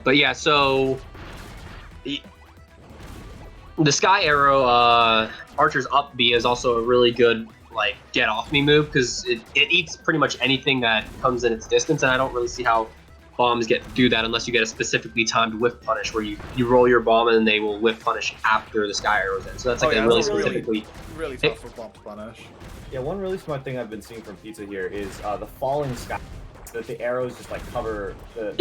But yeah, so the Sky Arrow Archer's Up B is also a really good like get off me move because it eats pretty much anything that comes in its distance, and I don't really see how bombs do that unless you get a specifically timed whiff punish where you roll your bomb and then they will whiff punish after the Sky Arrow's in. So that's like a really specifically really tough for bomb to punish. Yeah, one really smart thing I've been seeing from Pizza here is the falling sky. That the arrows just like cover the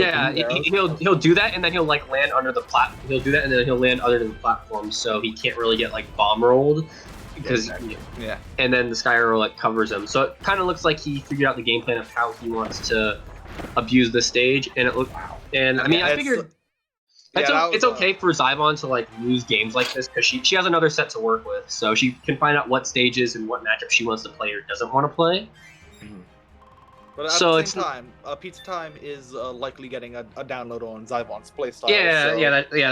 he'll do that and then he'll like land under the platform. He'll do that and then he'll land under the platform, so he can't really get like bomb rolled because and then the Sky Arrow like covers him. So it kind of looks like he figured out the game plan of how he wants to abuse the stage, and it looked. And I mean, I figured it's okay for Zyvon to like lose games like this because she has another set to work with, so she can find out what stages and what matchup she wants to play or doesn't want to play. But at the same time, Pizza Time is likely getting a download on Zyvon's playstyle. That's true. Yeah,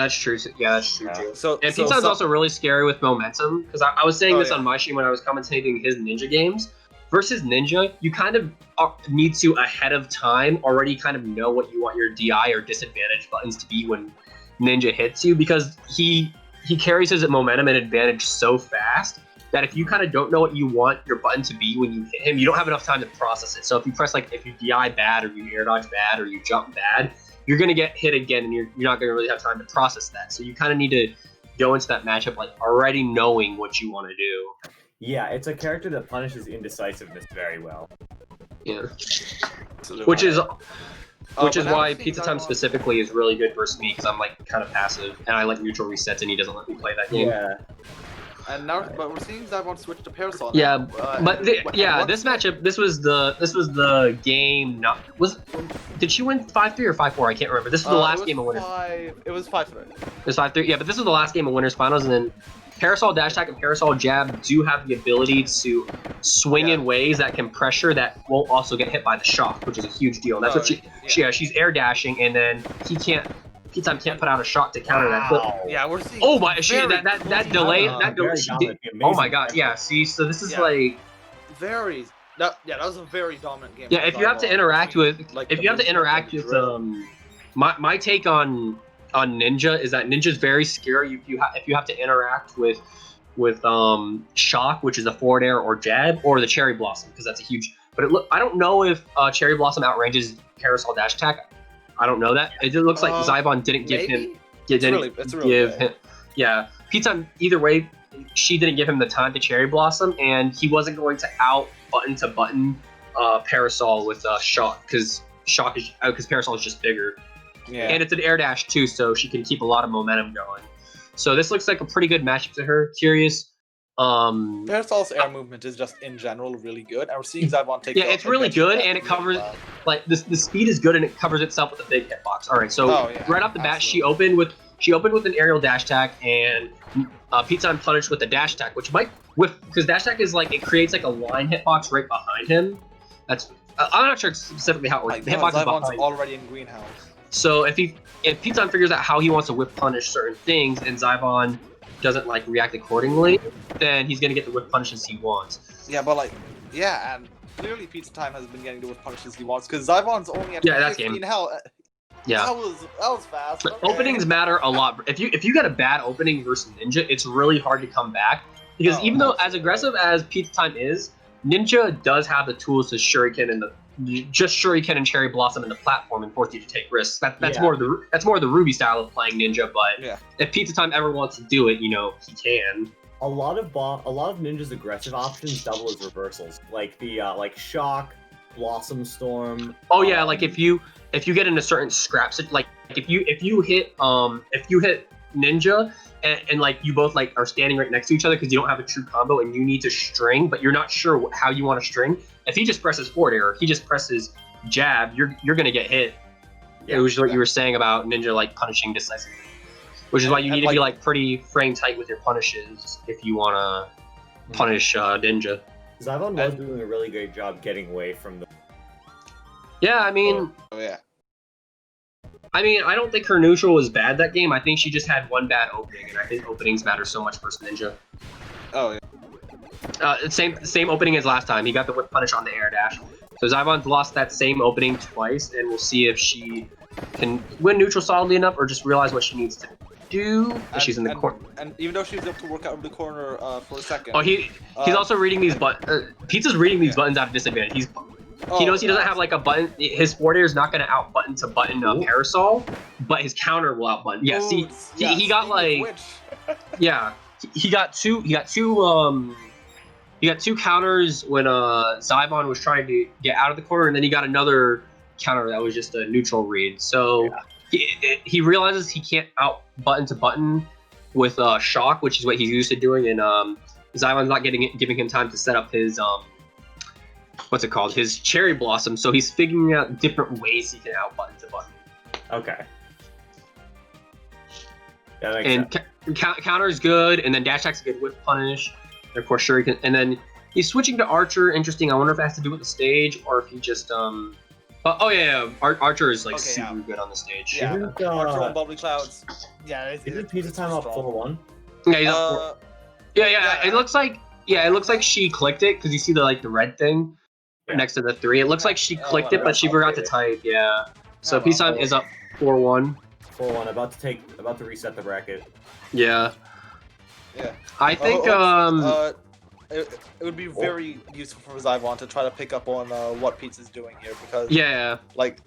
that's true too. So Pizza Time's also really scary with momentum because I was saying this on my stream when I was commentating his Ninja games. Versus Ninja, you kind of need to ahead of time already kind of know what you want your DI or disadvantage buttons to be when Ninja hits you, because he carries his momentum and advantage so fast that if you kind of don't know what you want your button to be when you hit him, you don't have enough time to process it. So if you press if you DI bad or you air dodge bad or you jump bad, you're gonna get hit again and you're not gonna really have time to process that. So you kind of need to go into that matchup like already knowing what you want to do. Yeah, it's a character that punishes indecisiveness very well. Yeah, which is why Pizza Time specifically is really good versus me because I'm like kind of passive and I like neutral resets and he doesn't let me play that game. Yeah. And now, but we're seeing Zyvon switch to Parasol. Yeah, this matchup, this was the game. Did she win 5-3 or 5-4? I can't remember. This was the last game of winners. It was 5-3. It was 5-3. Yeah, but this was the last game of winners finals, and then Parasol Dash Attack and Parasol Jab do have the ability to swing in ways that can pressure that won't also get hit by the shock, which is a huge deal. And that's what she's air dashing, and then Pizza Time can't put out a shot to counter that. But, we're seeing. Oh my! That delay. Oh my god! Yeah. See, so this is like. That was a very dominant game. Yeah, if you have to interact with, my take on Ninja is that Ninja's very scary if you have to interact with Shock, which is a forward air or jab, or the Cherry Blossom, because that's a huge. But I don't know if Cherry Blossom outranges Parasol Dash Attack. I don't know that. It looks like Zyvon didn't give him. Yeah, Pizza, either way, she didn't give him the time to Cherry Blossom, and he wasn't going to out button to button Parasol with Shock because Parasol is just bigger. Yeah. And it's an air dash too, so she can keep a lot of momentum going. So this looks like a pretty good matchup to her. Curious. Parasol's air movement is just in general really good, and we're seeing Zyvon take. Yeah, it's really good, and it covers like the speed is good, and it covers itself with a big hitbox. All right, so right off the bat, she opened with an aerial dash attack, and Pizza Time punished with a dash attack, which might because dash attack is like it creates like a line hitbox right behind him. That's I'm not sure specifically how it works. The hitbox is behind. Already in greenhouse. So if Pizza Time figures out how he wants to whip punish certain things, and Zyvon doesn't like react accordingly, then he's gonna get the whip punishes he wants. Yeah, but and clearly Pizza Time has been getting the whip punishes he wants because Zyvon's only at 15 health. Yeah, that was fast. Okay. Openings matter a lot. If you get a bad opening versus Ninja, it's really hard to come back because even though as aggressive as Pizza Time is, Ninja does have the tools to Shuriken and Cherry Blossom in the platform and force you to take risks. That's more of the Ruby style of playing Ninja. But if Pizza Time ever wants to do it, he can. A lot of Ninja's aggressive options double as reversals, like the Shock, Blossom Storm. Oh yeah, like if you get into certain scraps, like if you hit Ninja and like you both like are standing right next to each other because you don't have a true combo and you need to string, but you're not sure how you want to string. If he just presses forward air, he just presses jab, you're gonna get hit. Yeah, which is what you were saying about Ninja like punishing decisively, which is why you need to be like pretty frame tight with your punishes if you wanna punish Ninja. Zyvon was doing a really great job getting away from the. Yeah, I mean. Oh yeah. I mean, I don't think her neutral was bad that game. I think she just had one bad opening, and I think openings matter so much versus Ninja. Oh yeah. Same opening as last time. He got the whip punish on the air dash. So Zyvon's lost that same opening twice, and we'll see if she can win neutral solidly enough or just realize what she needs to do. She's in the corner. And even though she's able to work out over the corner for a second. Oh, he's also reading these buttons. Pizza's reading these buttons out of disadvantage. He knows he doesn't have like a button. His forward air is not going to out button to button Parasol, but his counter will out button. Yeah, see, he got like, yeah, he got two counters when Zyvon was trying to get out of the corner, and then he got another counter that was just a neutral read. So he realizes he can't out button to button with shock, which is what he's used to doing, and Zyvon's not giving him time to set up his what's it called? His cherry blossom. So he's figuring out different ways he can out button to button. Okay. And counter is good, and then dash attack's a good whip punish. And of course, Shuriken, and then he's switching to Archer. Interesting. I wonder if it has to do with the stage or if he just Archer is like super good on the stage. Yeah, Archer on Bubbly Clouds. Yeah, isn't Pizza Time up 4-1? Yeah, he's up 4. Yeah. It looks like she clicked it because you see the red thing next to the 3. It looks like she clicked it, but she forgot to type. Yeah. So Pizza Time is up 4-1. 4-1. About to reset the bracket. Yeah. Yeah. I think it would be very useful for Zyvon to try to pick up on what Pizza's doing here because like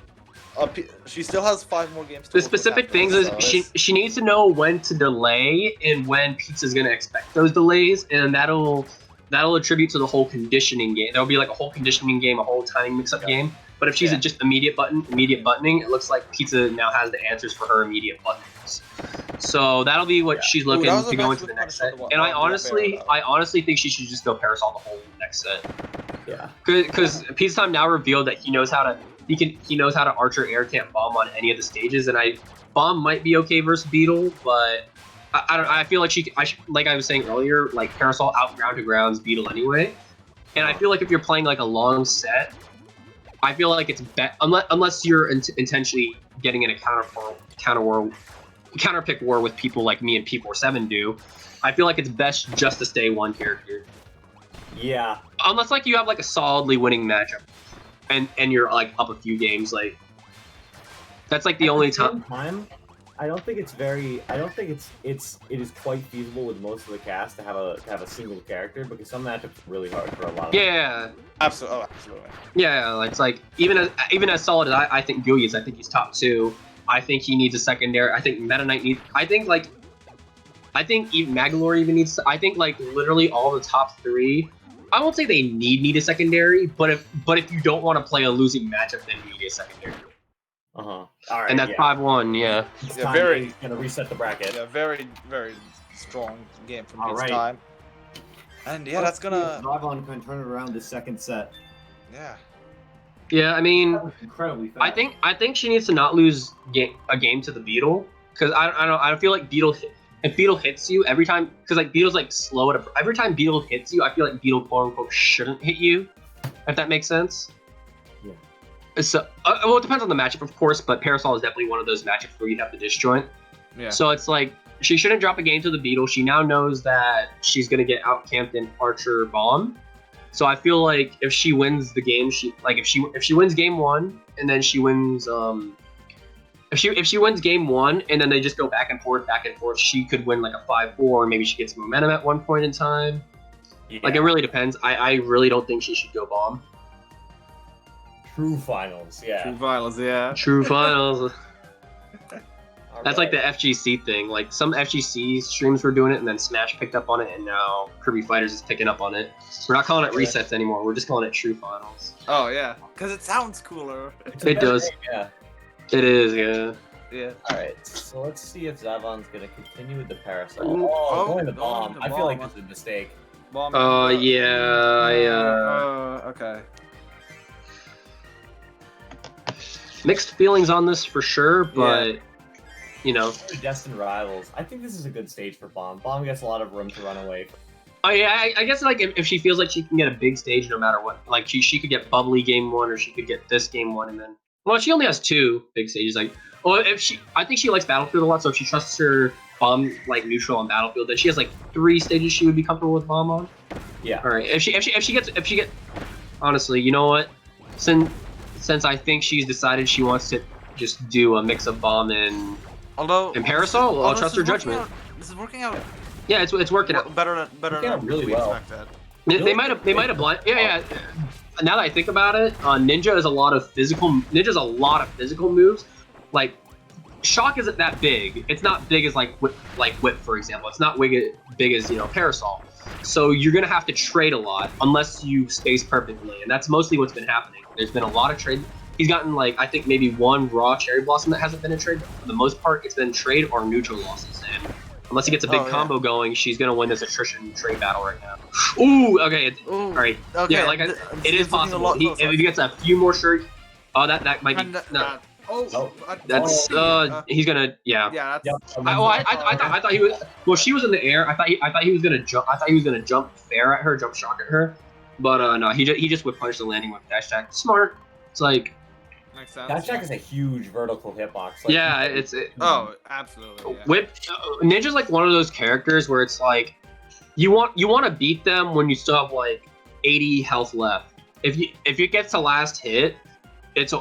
she still has 5 more games to the specific things is she needs to know when to delay and when Pizza's gonna expect those delays, and that'll attribute to the whole conditioning game. There'll be like a whole conditioning game, a whole timing mix-up game. But if she's just immediate buttoning, it looks like Pizza now has the answers for her immediate buttons. So that'll be what she's looking to go into the next set. And I honestly think she should just go Parasol the whole next set. Yeah. Because Pizza Time now revealed that he knows how to Archer air camp bomb on any of the stages, and bomb might be okay versus Beetle, but I feel like like I was saying earlier, like Parasol out ground to grounds Beetle anyway. And I feel like if you're playing like a long set, I feel like it's unless you're intentionally getting in a counter pick war with people like me and P47 do. I feel like it's best just to stay one character. Yeah. Unless like you have like a solidly winning matchup, and you're like up a few games, like that's like the only time. I don't think it is quite feasible with most of the cast to have a single character because some matchups are really hard for a lot of them. Absolutely. Yeah, it's like even as solid as I think Gui is, I think he's top 2. I think he needs a secondary. I think Meta Knight needs. I think even Magalore even needs. I think like literally all the top 3. I won't say they need a secondary, but if you don't want to play a losing matchup, then you need a secondary. All right. And that's 5-1 . Yeah. Very gonna reset the bracket. Yeah, very very strong game from Pizza Time. And that's gonna. Zyvon can turn it around the second set. Yeah. Yeah, I mean, incredibly fast. I think she needs to not lose a game to the Beetle because I feel like if Beetle hits you every time, because like Beetle's like slow every time Beetle hits you, I feel like Beetle quote unquote shouldn't hit you, if that makes sense. Yeah. So well, it depends on the matchup, of course, but Parasol is definitely one of those matchups where you have the disjoint. Yeah. So it's like she shouldn't drop a game to the Beetle. She now knows that she's gonna get out camped in Archer Bomb. So I feel like if she wins the game, if she wins game 1 and then she wins if she wins game 1 and then they just go back and forth, she could win like a 5-4. Maybe she gets momentum at one point in time. Yeah. Like it really depends. I really don't think she should go bomb. True finals, yeah. True finals. That's like the FGC thing. Like some FGC streams were doing it, and then Smash picked up on it, and now Kirby Fighters is picking up on it. We're not calling it resets anymore. We're just calling it true finals. Oh yeah, because it sounds cooler. It does. Yeah. It is. Yeah. Yeah. All right. So let's see if Zyvon's gonna continue with the Parasol. Going to bomb. I feel like this is a mistake. Okay. Mixed feelings on this for sure, but. You know, destined rivals. I think this is a good stage for Bomb. Bomb gets a lot of room to run away. Oh yeah, I guess like if she feels like she can get a big stage no matter what, like she could get Bubbly game 1 or she could get this game 1 and then she only has 2 big stages. Like I think she likes Battlefield a lot, so if she trusts her Bomb like neutral on Battlefield, then she has like 3 stages she would be comfortable with Bomb on. Yeah. All right. If she gets honestly, you know what? since I think she's decided she wants to just do a mix of Bomb and Parasol, I'll trust her judgment. This is working out. Yeah, it's working out better than really well. expected. They might have blind. Yeah. Now that I think about it, Ninja is a lot of physical. Ninja's a lot of physical moves. Like Shock isn't that big. It's not big as like Whip, for example. It's not big as Parasol. So you're gonna have to trade a lot unless you space perfectly, and that's mostly what's been happening. There's been a lot of trade. He's gotten like I think maybe one raw Cherry Blossom that hasn't been a trade. For the most part, it's been trade or neutral losses. And unless he gets a big combo going, she's gonna win this attrition trade battle right now. Ooh, okay, all right. Okay, yeah, like it is possible. If he gets a few more shirts, that might be. No. He's gonna Yeah. I thought he was. Well, she was in the air. I thought he was gonna jump. I thought he was gonna jump fair at her, jump shock at her. But no, he just would punish the landing with dash attack. Smart. It's like. Dash attack is a huge vertical hitbox. Like, yeah, oh, absolutely. Yeah. Whip Ninja's like one of those characters where it's like, you want to beat them when you still have like 80 health left. If it gets to last hit. If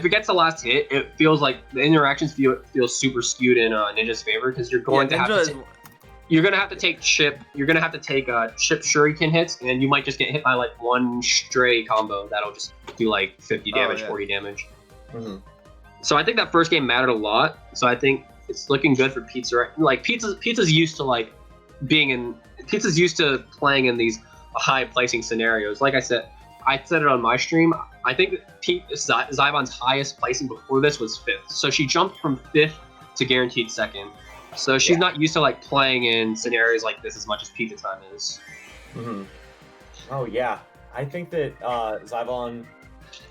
it gets the last hit, it feels like the interactions feel super skewed in Ninja's favor because you're going to have to take chip. You're gonna have to take chip shuriken hits, and you might just get hit by like one stray combo that'll just do like 50 damage, 40 damage. Mm-hmm. So I think that first game mattered a lot. So I think it's looking good for Pizza. Like Pizza's used to like Pizza's used to playing in these high placing scenarios. Like I said it on my stream. I think Zyvon's highest placing before this was 5th. So she jumped from 5th to guaranteed 2nd. So she's not used to like playing in scenarios like this as much as Pizza Time is. Mm-hmm. Oh yeah, I think that Zyvon.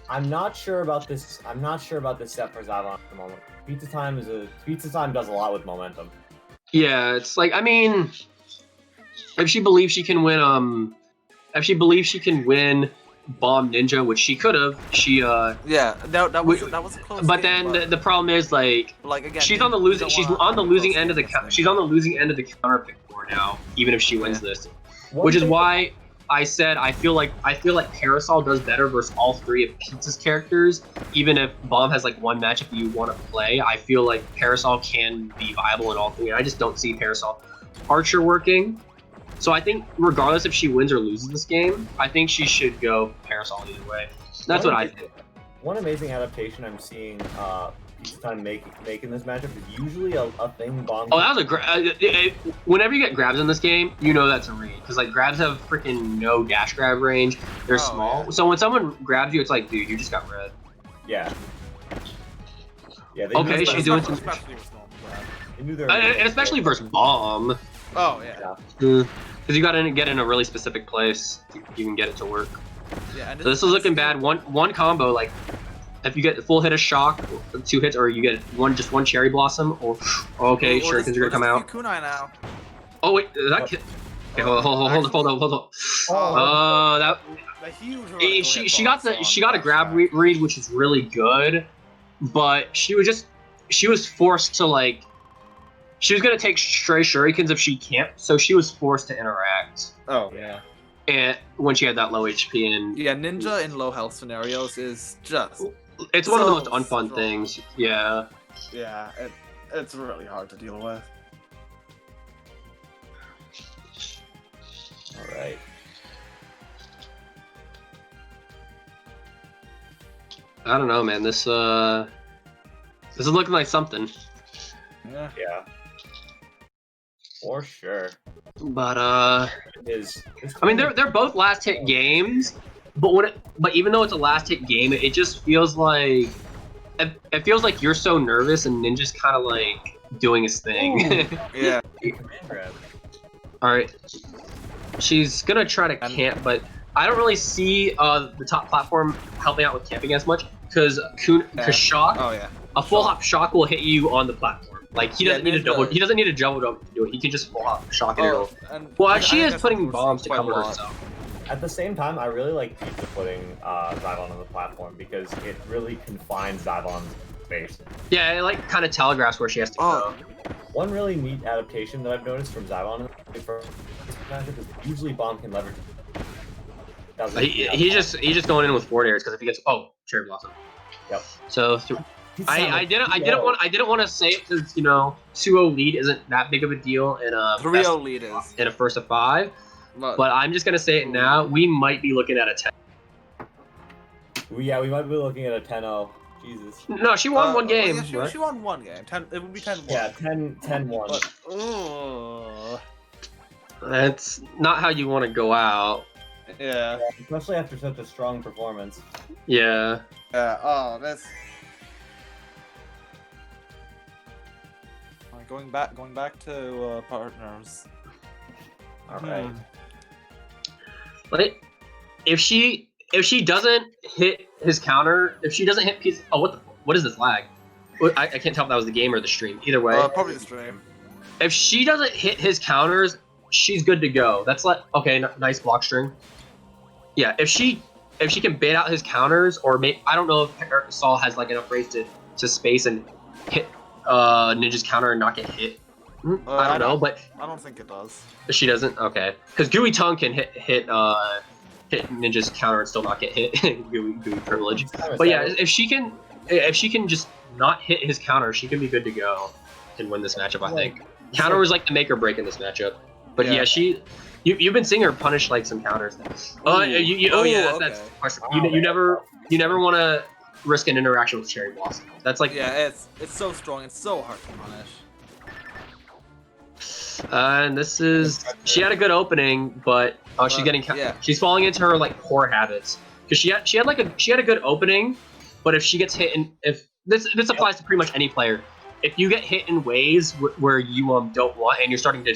I'm not sure about this. I'm not sure about this set for Zyvon at the moment. Pizza Time does a lot with momentum. Yeah, it's like I mean, if she believes she can win, Bomb Ninja, which she could have. That was a close. But game, then the problem is like again, she's on the losing. She's on the losing end of the. She's on the losing end of the counter pick for now. Even if she wins this, which is why I said I feel like Parasol does better versus all 3 of Pizza's characters. Even if Bomb has like one matchup you want to play, I feel like Parasol can be viable in all 3. I just don't see Parasol Archer working. So I think regardless if she wins or loses this game, I think she should go Parasol either way. That's what I think. One amazing adaptation I'm seeing Pizza Time making this matchup is usually a thing Bomb. Oh, that was whenever you get grabs in this game, you know that's a read. Because like grabs have freaking no dash grab range. They're small. Yeah. So when someone grabs you, it's like, dude, you just got red. Yeah. Yeah. Okay, she's doing some. And especially versus Bomb. Oh yeah. Because you gotta get in a really specific place. You can get it to work. Yeah. So this is looking bad. One combo, like if you get the full hit of shock, 2 hits, or you get just one cherry blossom, or okay, sure, because you're gonna come out. Kunai now. Oh wait, is that kid? Okay, hold on. Oh, that. The huge. She got a grab read, which is really good, but she was forced to like. She was gonna take stray shurikens if she can't, so she was forced to interact. Oh yeah. And when she had that low HP and Ninja in low health scenarios is just. It's one of the most unfun things. Yeah. Yeah, it's really hard to deal with. All right. I don't know, man. This is looking like something. Yeah. For sure. But I mean, they're both last hit games, but even though it's a last hit game, it just feels like it feels like you're so nervous and Ninja's kind of like doing his thing. Yeah. All right. She's gonna try to camp, but I don't really see the top platform helping out with camping as much because Shock. Oh yeah. A full hop shock will hit you on the platform. Like he doesn't need a double. He doesn't need a double jump to do it. He can just full hop shock it. Well, she is putting bombs to cover herself. At the same time, I really like Pizza putting Zyvon on the platform because it really confines Zyvon's space. Yeah, it like kind of telegraphs where she has to go. One really neat adaptation that I've noticed from Zyvon for matchup is usually Bomb can leverage. He's just going in with forward airs because if he gets cherry blossom. Yep. So I didn't want to say it because 2-0 lead isn't that big of a deal in a 3-0 lead is in a first of 5. But I'm just gonna say it now. We might be looking at a 10. Yeah, we might be looking at a 10-0. Jesus. No, she won one game. Yeah, right? she won one game. It would be 10-1. Yeah, 10-1. That's not how you want to go out. Yeah. Especially after such a strong performance. Yeah. Yeah. That's. Going back to partners. All right. But if she doesn't hit his counter, if she doesn't hit piece, what is this lag? I can't tell if that was the game or the stream. Either way, probably the stream. If she doesn't hit his counters, she's good to go. That's like nice block string. Yeah, if she can bait out his counters, or I don't know if Parasol has like enough race to space and hit Ninja's counter and not get hit. I don't know, but I don't think it does. She doesn't. Okay, because Gooey Tongue can hit Ninja's counter and still not get hit. Gooey privilege. But yeah, if she can just not hit his counter, she can be good to go and win this matchup. I think counter was like the make or break in this matchup. But yeah, you've been seeing her punish like some counters. That's question. You never want to risk an interaction with Cherry Blossom. That's like it's so strong. It's so hard to punish. And this is she had a good opening, but she's getting she's falling into her like core habits because she had a good opening, but if she gets hit and if this applies to pretty much any player, if you get hit in ways where you don't want and you're starting to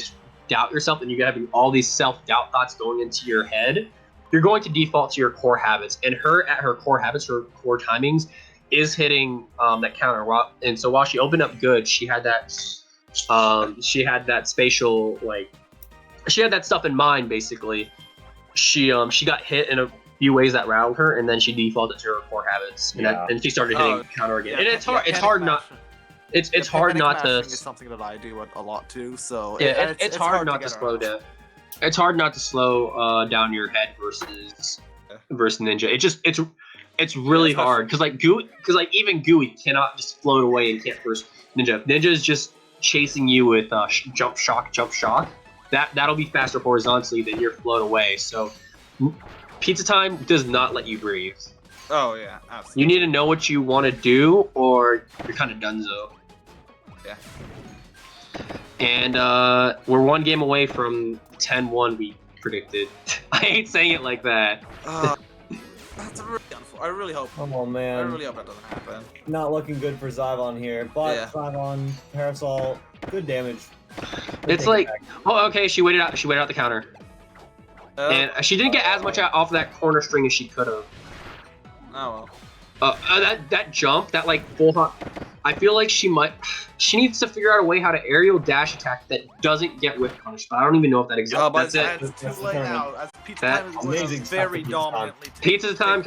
doubt yourself and you're having all these self-doubt thoughts going into your head, you're going to default to your core habits, and at her core habits, her core timings is hitting that counter. And so while she opened up good, she had that spatial she had that stuff in mind. Basically, she got hit in a few ways that routed her, and then she defaulted to her core habits, and she started hitting counter again. And it's hard not to. Is something that I do a lot too. So it's hard not to slow down. It's hard not to slow down your head versus Ninja. It's really hard because even Gooey cannot just float away and can't burst Ninja. Ninja is just chasing you with jump shock. That'll be faster horizontally than your float away. So Pizza Time does not let you breathe. Oh yeah, absolutely. You need to know what you want to do, or you're kind of donezo. Yeah. And we're one game away from 10-1 we predicted. I hate saying it like that. That's really unfortunate. I really hope. Oh man. I really hope that doesn't happen. Not looking good for Zyvon here, but Zyvon, Parasol, good damage. It's like, okay, she waited out the counter. And she didn't get as much off that corner string as she could have. Oh well. That jump, that like full hop, I feel like she needs to figure out a way how to aerial dash attack that doesn't get whip punished. But I don't even know if that exists. That's it. It's too late now. Pizza Time is very dominantly. Pizza Time